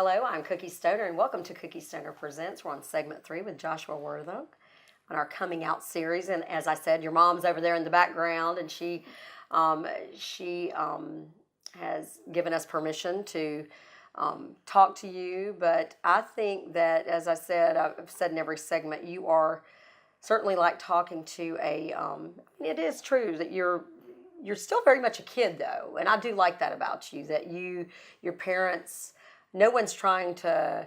Hello, I'm Cookie Stoner, and welcome to Cookie Stoner Presents. We're on segment 3 with Joshua Wortham on our coming out series. And as I said, your mom's over there in the background, and she has given us permission to talk to you. But I think that, as I said, I've said in every segment, you are certainly like talking to a. It is true that you're still very much a kid, though, and I do like that about you. That your parents. No one's trying to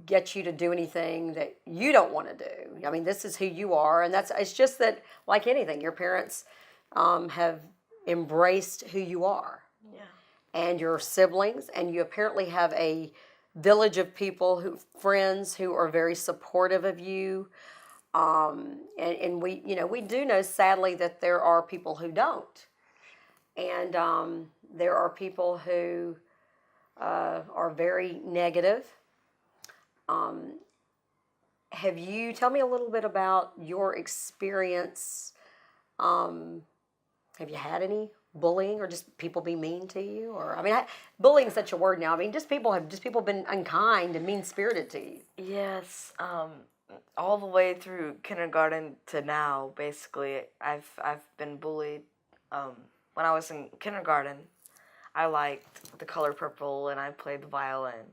get you to do anything that you don't want to do. I mean, this is who you are, and it's just that, like anything, your parents have embraced who you are. Yeah. And your siblings, and you apparently have a village of people, friends who are very supportive of you. And we do know, sadly, that there are people who don't. And there are people who are very negative. Tell me a little bit about your experience. Have you had any bullying or just people be mean to you? Or, bullying is such a word now. I mean, just people been unkind and mean-spirited to you. Yes. All the way through kindergarten to now, basically, I've been bullied. When I was in kindergarten, I liked the color purple and I played the violin,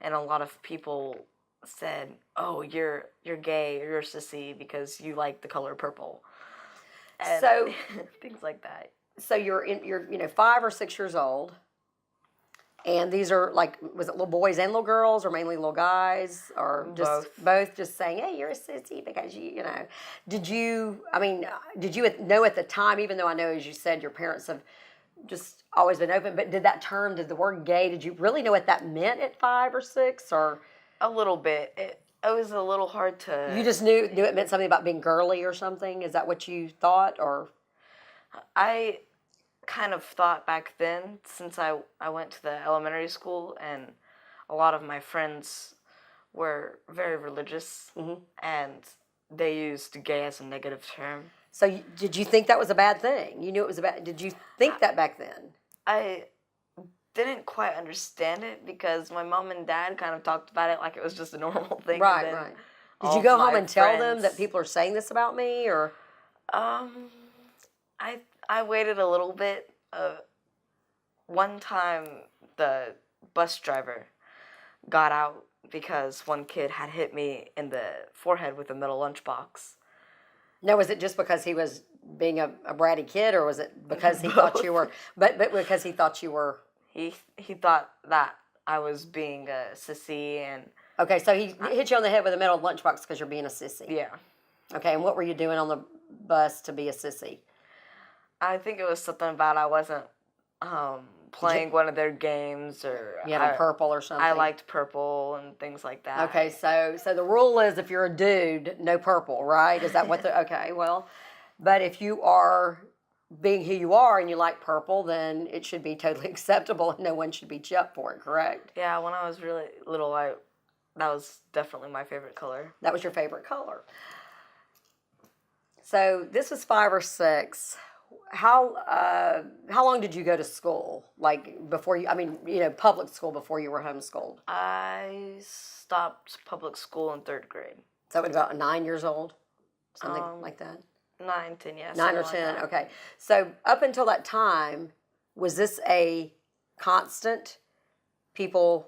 and a lot of people said, "Oh, you're gay, or you're a sissy because you like the color purple," and so things like that. So you're 5 or 6 years old, and these are was it little boys and little girls, or mainly little guys, or just both just saying, "Hey, you're a sissy because Did you know at the time, even though I know, as you said, your parents have just always been open, but did the word gay, did you really know what that meant at 5 or 6, or? A little bit. It was a little hard to... You just knew it meant something about being girly or something? Is that what you thought, or? I kind of thought back then, since I went to the elementary school, and a lot of my friends were very religious, and they used gay as a negative term. So did you think that was a bad thing? You knew it was did you think that back then? I didn't quite understand it because my mom and dad kind of talked about it like it was just a normal thing. Right, right. Did you go home and tell them that people are saying this about me, or? I waited a little bit. One time, the bus driver got out because one kid had hit me in the forehead with a metal lunchbox. Now, was it just because he was being a bratty kid, or was it because he thought you were? But because he thought you were. He thought that I was being a sissy, and. Okay, so he hit you on the head with a metal lunchbox because you're being a sissy. Yeah. Okay, and what were you doing on the bus to be a sissy? I think it was something about I wasn't playing one of their games, or you had purple or something. I liked purple and things like that. Okay, so the rule is if you're a dude, no purple, right? Is that what okay, well, but if you are being who you are and you like purple, then it should be totally acceptable and no one should beat you up for it, correct? Yeah, when I was really little, that was definitely my favorite color. That was your favorite color. So this was 5 or 6. How long did you go to school? Like before public school before you were homeschooled? I stopped public school in 3rd grade. So about 9 years old? Something like that? 9, 10, yeah. 9 or 10, okay. So up until that time, was this a constant? People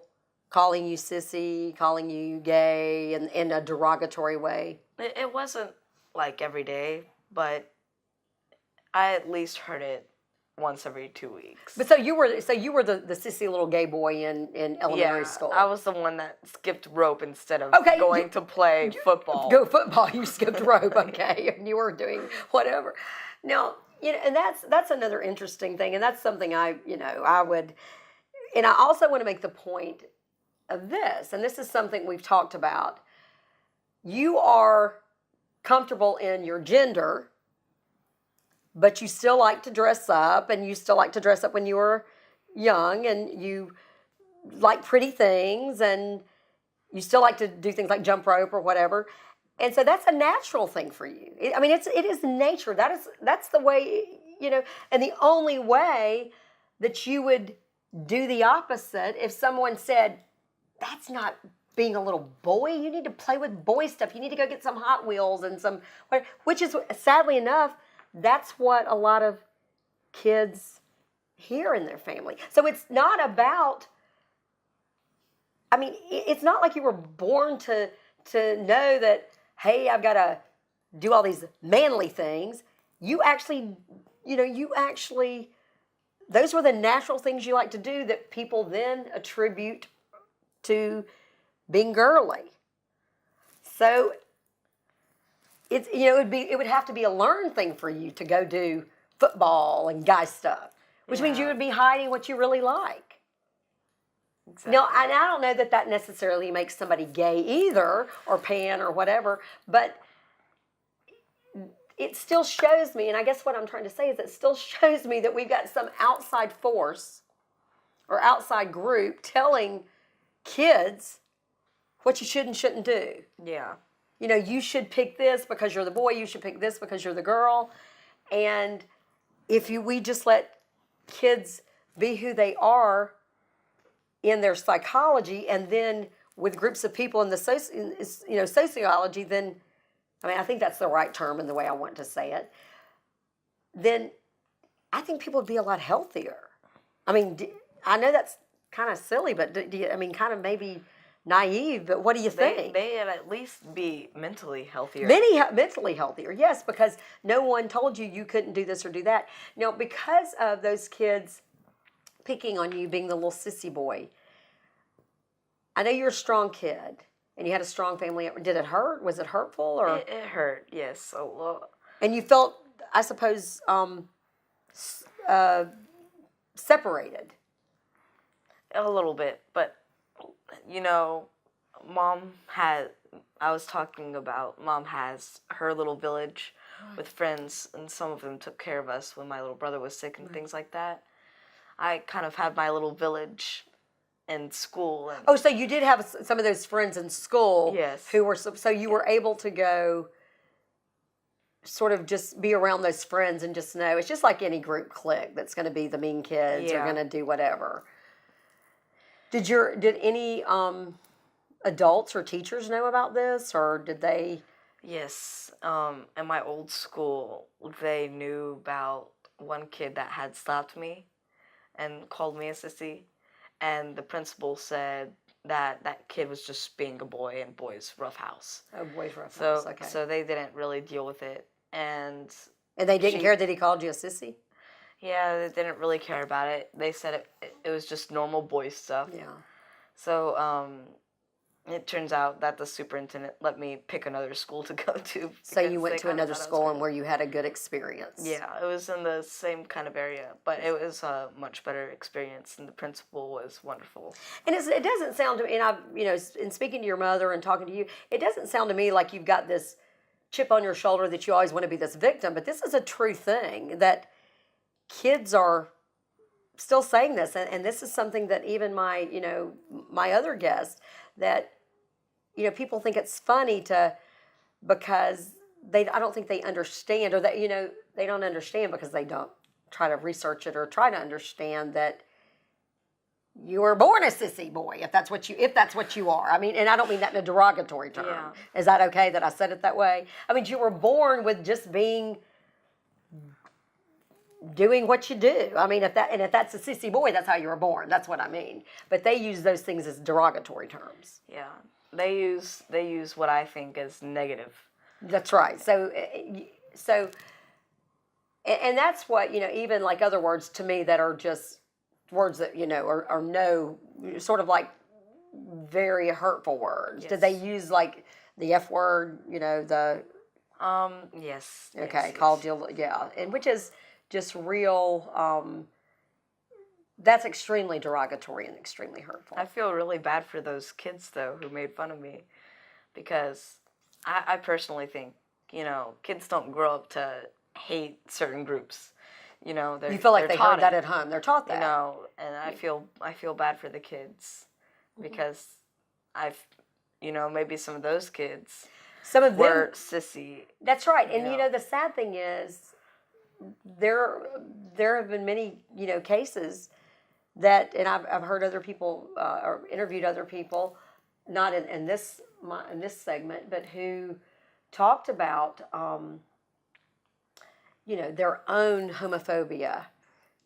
calling you sissy, calling you gay in a derogatory way? It wasn't like every day, but I at least heard it once every 2 weeks. But so you were the sissy little gay boy in elementary school. I was the one that skipped rope instead of going to play football. Go football, you skipped rope, okay, and you were doing whatever. Now, and that's another interesting thing, and that's something I would, and I also want to make the point of this, and this is something we've talked about. You are comfortable in your gender, but you still like to dress up, and you still like to dress up when you were young, and you like pretty things, and you still like to do things like jump rope or whatever. And so that's a natural thing for you. It is nature. That's the way, and the only way that you would do the opposite if someone said, that's not being a little boy. You need to play with boy stuff. You need to go get some Hot Wheels and some, which is sadly enough, that's what a lot of kids hear in their family. So it's not about, I mean, it's not like you were born to know that, hey, I've got to do all these manly things. You actually, those were the natural things you like to do that people then attribute to being girly. So it's, it would have to be a learned thing for you to go do football and guy stuff, which means you would be hiding what you really like. Exactly. Now, and I don't know that necessarily makes somebody gay either, or pan or whatever, but it still shows me, and I guess what I'm trying to say is it still shows me that we've got some outside force or outside group telling kids what you should and shouldn't do. Yeah. You should pick this because you're the boy, you should pick this because you're the girl. And if we just let kids be who they are in their psychology, and then with groups of people in the sociology, then, I mean, I think that's the right term in the way I want to say it, then I think people would be a lot healthier. I mean, I know that's kind of silly, but kind of maybe naive, but what do you think? They'd at least be mentally healthier. Mentally healthier, yes, because no one told you couldn't do this or do that. Now, because of those kids picking on you being the little sissy boy, I know you're a strong kid, and you had a strong family. Did it hurt? Was it hurtful? Or it hurt, yes. And you felt, I suppose, separated. A little bit, but Mom has her little village with friends, and some of them took care of us when my little brother was sick and things like that. I kind of had my little village in school. So you did have some of those friends in school. Yes. Who were, so you were able to go sort of just be around those friends and just know, it's just like any group clique that's going to be the mean kids or going to do whatever. Did any adults or teachers know about this, or did they? Yes. In my old school, they knew about one kid that had slapped me and called me a sissy, and the principal said that kid was just being a boy in boys' roughhouse. Oh, boys' roughhouse. Okay. So they didn't really deal with it, and they didn't care that he called you a sissy? Yeah, they didn't really care about it. They said it was just normal boy stuff. Yeah. So it turns out that the superintendent let me pick another school to go to. So you went to another school and where you had a good experience. Yeah, it was in the same kind of area, but it was a much better experience, and the principal was wonderful. And it doesn't sound to me, and in speaking to your mother and talking to you, it doesn't sound to me like you've got this chip on your shoulder that you always want to be this victim, but this is a true thing that kids are still saying this, and this is something that even my other guests, that people think it's funny because I don't think they understand, or that they don't understand because they don't try to research it or try to understand that you were born a sissy boy, if that's what you are. I mean, and I don't mean that in a derogatory term. Yeah. Is that okay that I said it that way? I mean, you were born with just doing what you do. I mean, if that's a sissy boy, that's how you were born. That's what I mean. But they use those things as derogatory terms. Yeah, they use what I think is negative. That's right. So, and that's what even like other words to me that are just words that are no sort of like very hurtful words. Yes. Did they use like the F word? The yes. Okay, yes, called you, yeah, and which is just real, that's extremely derogatory and extremely hurtful. I feel really bad for those kids, though, who made fun of me, because I personally think, kids don't grow up to hate certain groups. You feel like they heard that at home. They're taught that. And I feel bad for the kids, because maybe some of those kids were sissy. That's right. And the sad thing is, there have been many cases that, and I've heard other people or interviewed other people, not in this segment, but who talked about their own homophobia,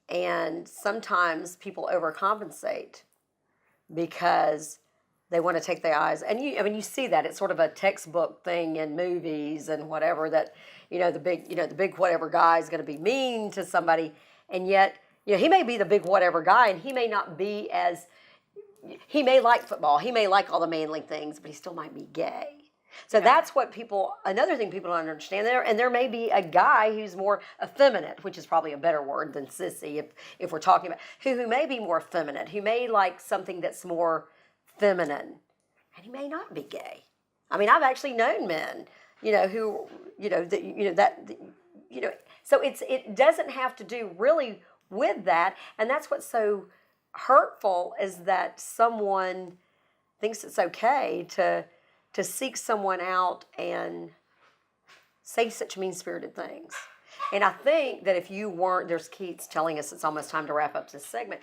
and sometimes people overcompensate because they want to take their eyes, and you see that it's sort of a textbook thing in movies and whatever, that the big whatever guy is going to be mean to somebody, and yet he may be the big whatever guy, and he may not be as, he may like football, he may like all the manly things, but he still might be gay. So that's what another thing people don't understand there, and there may be a guy who's more effeminate, which is probably a better word than sissy if we're talking about, who may be more effeminate, who may like something that's more feminine, and he may not be gay. I mean, I've actually known men, who, so it doesn't have to do really with that, and that's what's so hurtful, is that someone thinks it's okay to seek someone out and say such mean-spirited things. And I think that if you weren't, there's Keats telling us it's almost time to wrap up this segment.